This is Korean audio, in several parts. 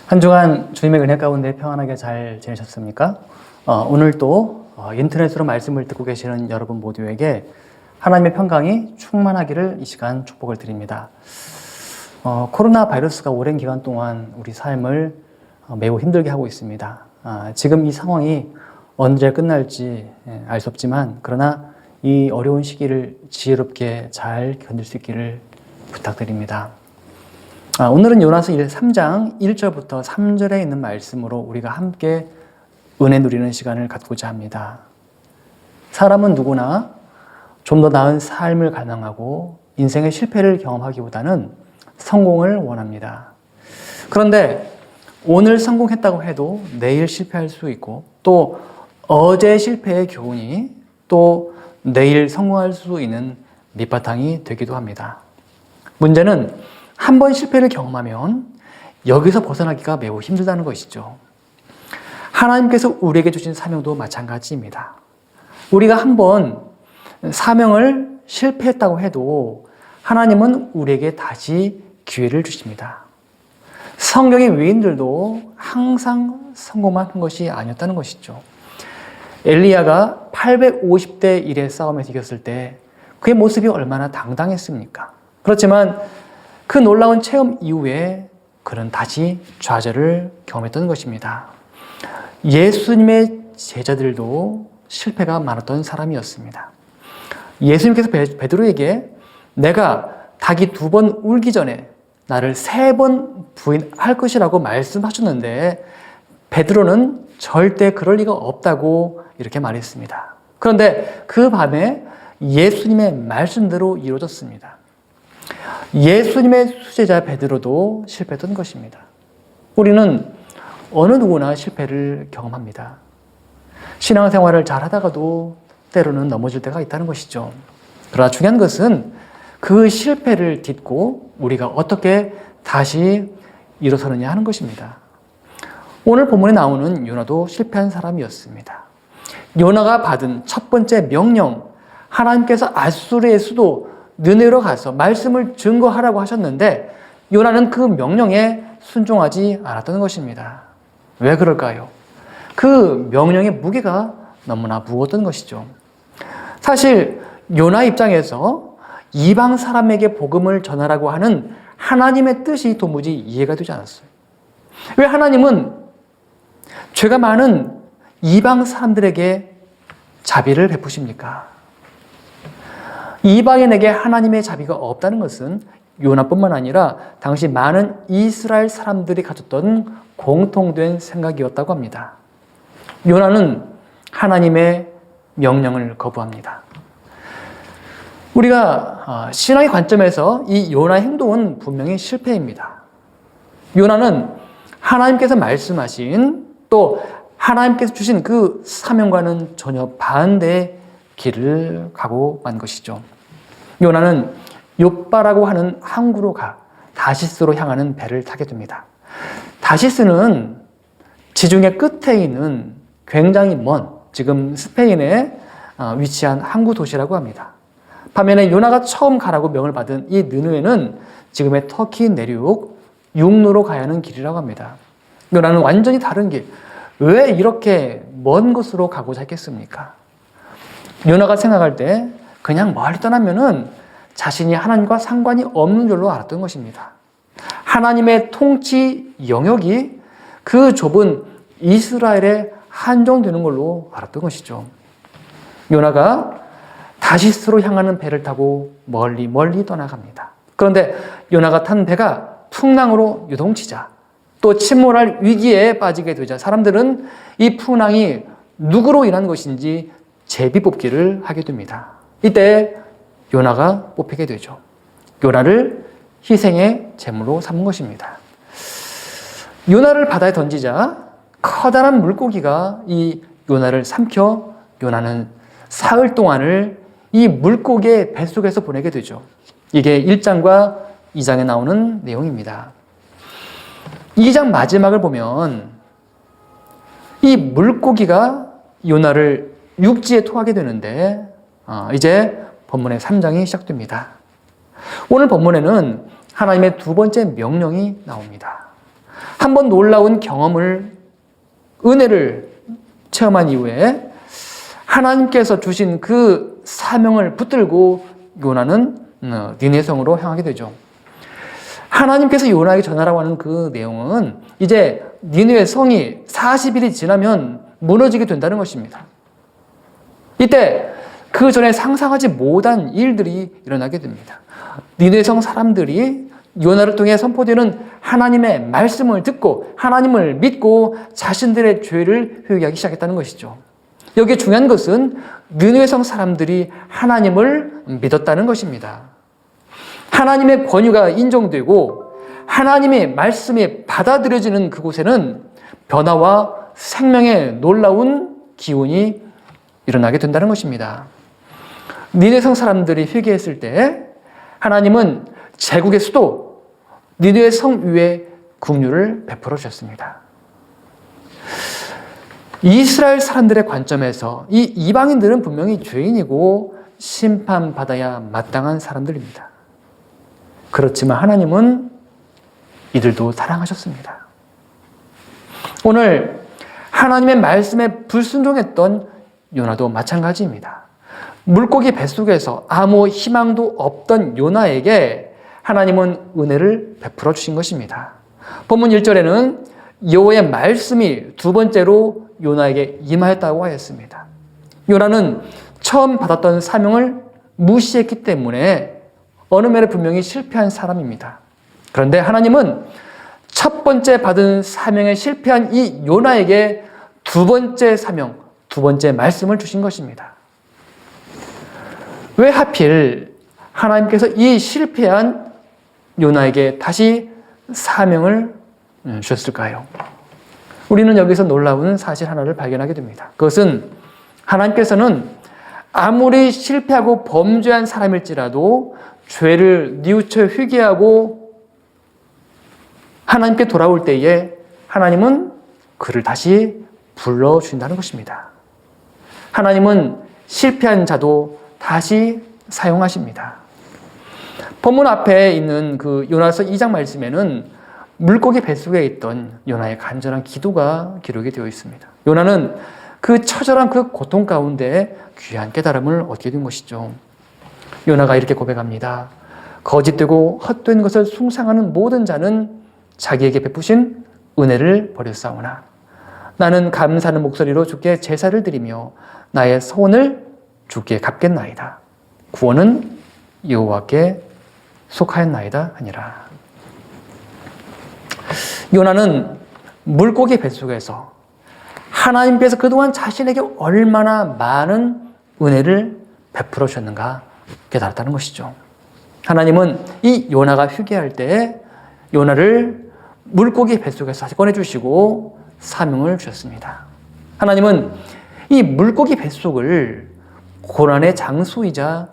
한 주간 주님의 은혜 가운데 평안하게 잘 지내셨습니까? 오늘 또 인터넷으로 말씀을 듣고 계시는 여러분 모두에게 하나님의 평강이 충만하기를 이 시간 축복을 드립니다. 코로나 바이러스가 오랜 기간 동안 우리 삶을 매우 힘들게 하고 있습니다. 지금 이 상황이 언제 끝날지 알 수 없지만 그러나 이 어려운 시기를 지혜롭게 잘 견딜 수 있기를 부탁드립니다. 오늘은 요나서 3장 1절부터 3절에 있는 말씀으로 우리가 함께 은혜 누리는 시간을 갖고자 합니다. 사람은 누구나 좀 더 나은 삶을 갈망하고 인생의 실패를 경험하기보다는 성공을 원합니다. 그런데 오늘 성공했다고 해도 내일 실패할 수 있고 또 어제 실패의 교훈이 또 내일 성공할 수 있는 밑바탕이 되기도 합니다. 문제는 한 번 실패를 경험하면 여기서 벗어나기가 매우 힘들다는 것이죠. 하나님께서 우리에게 주신 사명도 마찬가지입니다. 우리가 한 번 사명을 실패했다고 해도 하나님은 우리에게 다시 기회를 주십니다. 성경의 위인들도 항상 성공만 한 것이 아니었다는 것이죠. 엘리야가 850대 1의 싸움에서 이겼을 때 그의 모습이 얼마나 당당했습니까? 그렇지만 그 놀라운 체험 이후에 그는 다시 좌절을 경험했던 것입니다. 예수님의 제자들도 실패가 많았던 사람이었습니다. 예수님께서 베드로에게 내가 닭이 2번 울기 전에 나를 3번 부인할 것이라고 말씀하셨는데 베드로는 절대 그럴 리가 없다고 이렇게 말했습니다. 그런데 그 밤에 예수님의 말씀대로 이루어졌습니다. 예수님의 수제자 베드로도 실패했던 것입니다. 우리는 어느 누구나 실패를 경험합니다. 신앙생활을 잘 하다가도 때로는 넘어질 때가 있다는 것이죠. 그러나 중요한 것은 그 실패를 딛고 우리가 어떻게 다시 일어서느냐 하는 것입니다. 오늘 본문에 나오는 요나도 실패한 사람이었습니다. 요나가 받은 첫 번째 명령, 하나님께서 아수르의 수도 느네로 가서 말씀을 증거하라고 하셨는데 요나는 그 명령에 순종하지 않았던 것입니다. 왜 그럴까요? 그 명령의 무게가 너무나 무거웠던 것이죠. 사실 요나 입장에서 이방 사람에게 복음을 전하라고 하는 하나님의 뜻이 도무지 이해가 되지 않았어요. 왜 하나님은 죄가 많은 이방 사람들에게 자비를 베푸십니까? 이방인에게 하나님의 자비가 없다는 것은 요나뿐만 아니라 당시 많은 이스라엘 사람들이 가졌던 공통된 생각이었다고 합니다. 요나는 하나님의 명령을 거부합니다. 우리가 신앙의 관점에서 이 요나의 행동은 분명히 실패입니다. 요나는 하나님께서 말씀하신 또 하나님께서 주신 그 사명과는 전혀 반대의 길을 가고 만 것이죠. 요나는 욥바라고 하는 항구로 가 다시스로 향하는 배를 타게 됩니다. 다시스는 지중해 끝에 있는 굉장히 먼 지금 스페인에 위치한 항구 도시라고 합니다. 반면에 요나가 처음 가라고 명을 받은 이 느느웨는 지금의 터키 내륙 육로로 가야 하는 길이라고 합니다. 요나는 완전히 다른 길. 왜 이렇게 먼 곳으로 가고자 했겠습니까? 요나가 생각할 때 그냥 멀리 떠나면은 자신이 하나님과 상관이 없는 줄로 알았던 것입니다. 하나님의 통치 영역이 그 좁은 이스라엘에 한정되는 걸로 알았던 것이죠. 요나가 다시스로 향하는 배를 타고 멀리 떠나갑니다. 그런데 요나가 탄 배가 풍랑으로 요동치자 또 침몰할 위기에 빠지게 되자 사람들은 이 풍랑이 누구로 인한 것인지 제비 뽑기를 하게 됩니다. 이때 요나가 뽑히게 되죠. 요나를 희생의 제물로 삼은 것입니다. 요나를 바다에 던지자 커다란 물고기가 이 요나를 삼켜 요나는 사흘 동안을 이 물고기의 뱃속에서 보내게 되죠. 이게 1장과 2장에 나오는 내용입니다. 2장 마지막을 보면 이 물고기가 요나를 육지에 토하게 되는데 이제 본문의 3장이 시작됩니다. 오늘 본문에는 하나님의 두 번째 명령이 나옵니다. 한번 놀라운 은혜를 체험한 이후에 하나님께서 주신 그 사명을 붙들고 요나는 니느웨 성으로 향하게 되죠. 하나님께서 요나에게 전하라고 하는 그 내용은 이제 니느웨 성이 40일이 지나면 무너지게 된다는 것입니다. 이때 그 전에 상상하지 못한 일들이 일어나게 됩니다. 니느웨 성 사람들이 요나를 통해 선포되는 하나님의 말씀을 듣고 하나님을 믿고 자신들의 죄를 회개하기 시작했다는 것이죠. 여기에 중요한 것은 니느웨 성 사람들이 하나님을 믿었다는 것입니다. 하나님의 권위가 인정되고 하나님의 말씀이 받아들여지는 그곳에는 변화와 생명의 놀라운 기운이 일어나게 된다는 것입니다. 니느웨 성 사람들이 회개했을 때 하나님은 제국의 수도 니느웨 성 위에 긍휼을 베풀어 주셨습니다. 이스라엘 사람들의 관점에서 이 이방인들은 분명히 죄인이고 심판받아야 마땅한 사람들입니다. 그렇지만 하나님은 이들도 사랑하셨습니다. 오늘 하나님의 말씀에 불순종했던 요나도 마찬가지입니다. 물고기 뱃속에서 아무 희망도 없던 요나에게 하나님은 은혜를 베풀어 주신 것입니다. 본문 1절에는 여호와의 말씀이 두 번째로 요나에게 임하였다고 하였습니다. 요나는 처음 받았던 사명을 무시했기 때문에 어느 면에 분명히 실패한 사람입니다. 그런데 하나님은 첫 번째 받은 사명에 실패한 이 요나에게 두 번째 사명, 두 번째 말씀을 주신 것입니다. 왜 하필 하나님께서 이 실패한 요나에게 다시 사명을 주셨을까요? 우리는 여기서 놀라운 사실 하나를 발견하게 됩니다. 그것은 하나님께서는 아무리 실패하고 범죄한 사람일지라도 죄를 뉘우쳐 회개하고 하나님께 돌아올 때에 하나님은 그를 다시 불러주신다는 것입니다. 하나님은 실패한 자도 다시 사용하십니다. 본문 앞에 있는 그 요나서 2장 말씀에는 물고기 뱃속에 있던 요나의 간절한 기도가 기록이 되어 있습니다. 요나는 그 처절한 그 고통 가운데 귀한 깨달음을 얻게 된 것이죠. 요나가 이렇게 고백합니다. 거짓되고 헛된 것을 숭상하는 모든 자는 자기에게 베푸신 은혜를 버렸사오나 나는 감사하는 목소리로 주께 제사를 드리며 나의 소원을 주께 갚겠나이다. 구원은 여호와께 속하였나이다 하니라. 요나는 물고기 뱃속에서 하나님께서 그동안 자신에게 얼마나 많은 은혜를 베풀어 주셨는가 깨달았다는 것이죠. 하나님은 이 요나가 회개할 때 요나를 물고기 뱃속에서 다시 꺼내주시고 사명을 주셨습니다. 하나님은 이 물고기 뱃속을 고난의 장소이자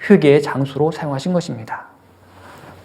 회개의 장소로 사용하신 것입니다.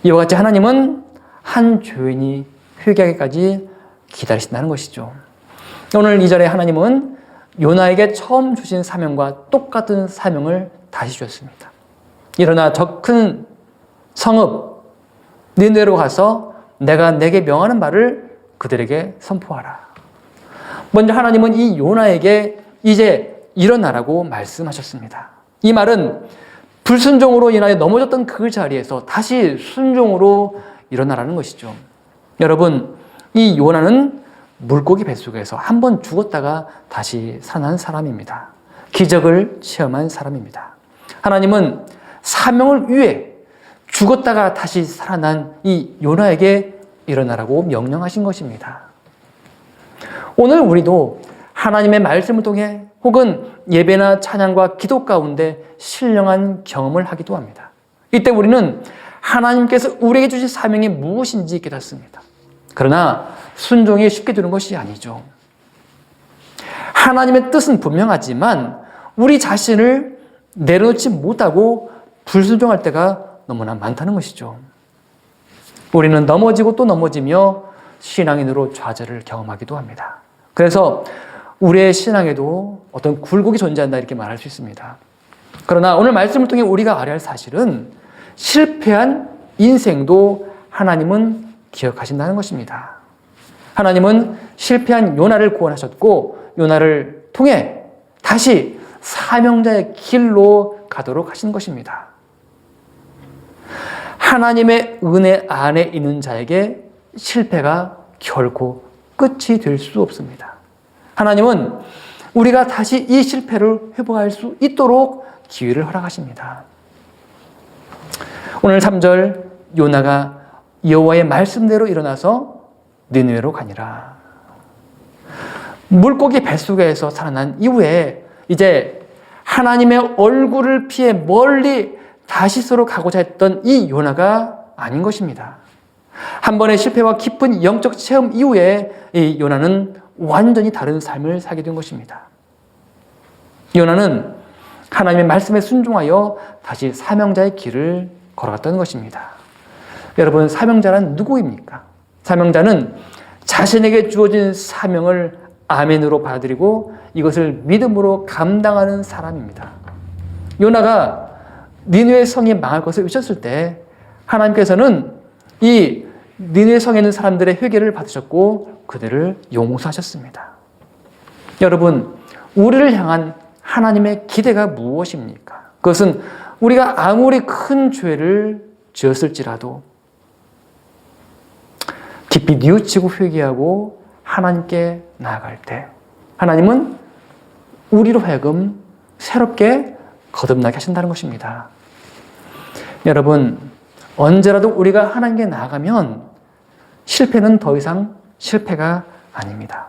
이와 같이 하나님은 한 죄인이 회개하기까지 기다리신다는 것이죠. 오늘 이 절에 하나님은 요나에게 처음 주신 사명과 똑같은 사명을 다시 주셨습니다. 일어나 저 큰 성읍 니느웨로 가서 내가 내게 명하는 말을 그들에게 선포하라. 먼저 하나님은 이 요나에게 이제 일어나라고 말씀하셨습니다. 이 말은 불순종으로 인하여 넘어졌던 그 자리에서 다시 순종으로 일어나라는 것이죠. 여러분, 이 요나는 물고기 뱃속에서 한 번 죽었다가 다시 살아난 사람입니다. 기적을 체험한 사람입니다. 하나님은 사명을 위해 죽었다가 다시 살아난 이 요나에게 일어나라고 명령하신 것입니다. 오늘 우리도 하나님의 말씀을 통해 혹은 예배나 찬양과 기도 가운데 신령한 경험을 하기도 합니다. 이때 우리는 하나님께서 우리에게 주신 사명이 무엇인지 깨닫습니다. 그러나 순종이 쉽게 되는 것이 아니죠. 하나님의 뜻은 분명하지만 우리 자신을 내려놓지 못하고 불순종할 때가 너무나 많다는 것이죠. 우리는 넘어지고 또 넘어지며 신앙인으로 좌절을 경험하기도 합니다. 그래서 우리의 신앙에도 어떤 굴곡이 존재한다 이렇게 말할 수 있습니다. 그러나 오늘 말씀을 통해 우리가 알아야 할 사실은 실패한 인생도 하나님은 기억하신다는 것입니다. 하나님은 실패한 요나를 구원하셨고 요나를 통해 다시 사명자의 길로 가도록 하신 것입니다. 하나님의 은혜 안에 있는 자에게 실패가 결코 끝이 될 수 없습니다. 하나님은 우리가 다시 이 실패를 회복할 수 있도록 기회를 허락하십니다. 오늘 3절 요나가 여호와의 말씀대로 일어나서 니느웨로 가니라. 물고기 뱃속에서 살아난 이후에 이제 하나님의 얼굴을 피해 멀리 다시스로 가고자 했던 이 요나가 아닌 것입니다. 한 번의 실패와 깊은 영적 체험 이후에 이 요나는 완전히 다른 삶을 살게 된 것입니다. 요나는 하나님의 말씀에 순종하여 다시 사명자의 길을 걸어갔던 것입니다. 여러분, 사명자란 누구입니까? 사명자는 자신에게 주어진 사명을 아멘으로 받아들이고 이것을 믿음으로 감당하는 사람입니다. 요나가 니느웨 성이 망할 것을 외쳤을 때 하나님께서는 이 니느웨 성에 있는 사람들의 회개를 받으셨고 그들을 용서하셨습니다. 여러분, 우리를 향한 하나님의 기대가 무엇입니까? 그것은 우리가 아무리 큰 죄를 지었을지라도 깊이 뉘우치고 회개하고 하나님께 나아갈 때 하나님은 우리로 하여금 새롭게 거듭나게 하신다는 것입니다. 여러분, 언제라도 우리가 하나님께 나아가면 실패는 더 이상 실패가 아닙니다.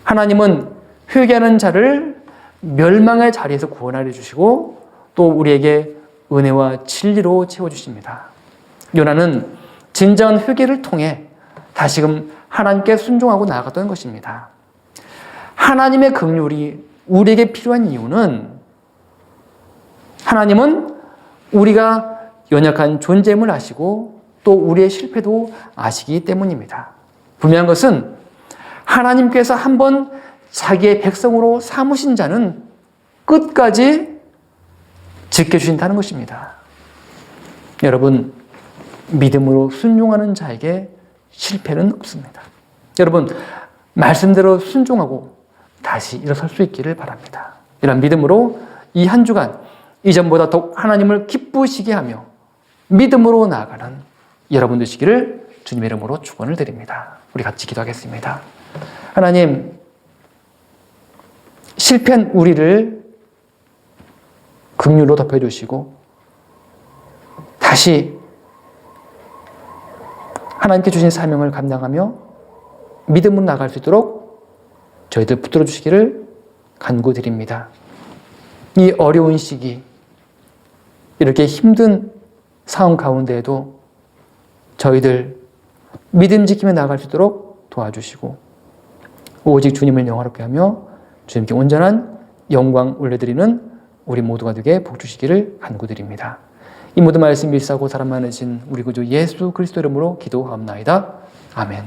하나님은 회개하는 자를 멸망의 자리에서 구원하여 주시고 또 우리에게 은혜와 진리로 채워주십니다. 요나는 진정한 회개를 통해 다시금 하나님께 순종하고 나아갔던 것입니다. 하나님의 긍휼이 우리에게 필요한 이유는 하나님은 우리가 연약한 존재임을 아시고 또 우리의 실패도 아시기 때문입니다. 분명한 것은 하나님께서 한번 자기의 백성으로 삼으신 자는 끝까지 지켜주신다는 것입니다. 여러분, 믿음으로 순종하는 자에게 실패는 없습니다. 여러분, 말씀대로 순종하고 다시 일어설 수 있기를 바랍니다. 이런 믿음으로 이 한 주간 이전보다 더욱 하나님을 기쁘시게 하며 믿음으로 나아가는 여러분 되시기를 주님의 이름으로 축원을 드립니다. 우리 같이 기도하겠습니다. 하나님, 실패한 우리를 긍휼로 덮여주시고 다시 하나님께 주신 사명을 감당하며 믿음으로 나갈 수 있도록 저희들 붙들어 주시기를 간구드립니다. 이 어려운 시기, 이렇게 힘든 상황 가운데에도 저희들 믿음 지키며 나갈 수 있도록 도와주시고 오직 주님을 영화롭게 하며 주님께 온전한 영광 올려드리는 우리 모두가 되게 복 주시기를 간구드립니다. 이 모든 말씀 일사고 사람 많으신 우리 구주 예수 그리스도 이름으로 기도하옵나이다. 아멘.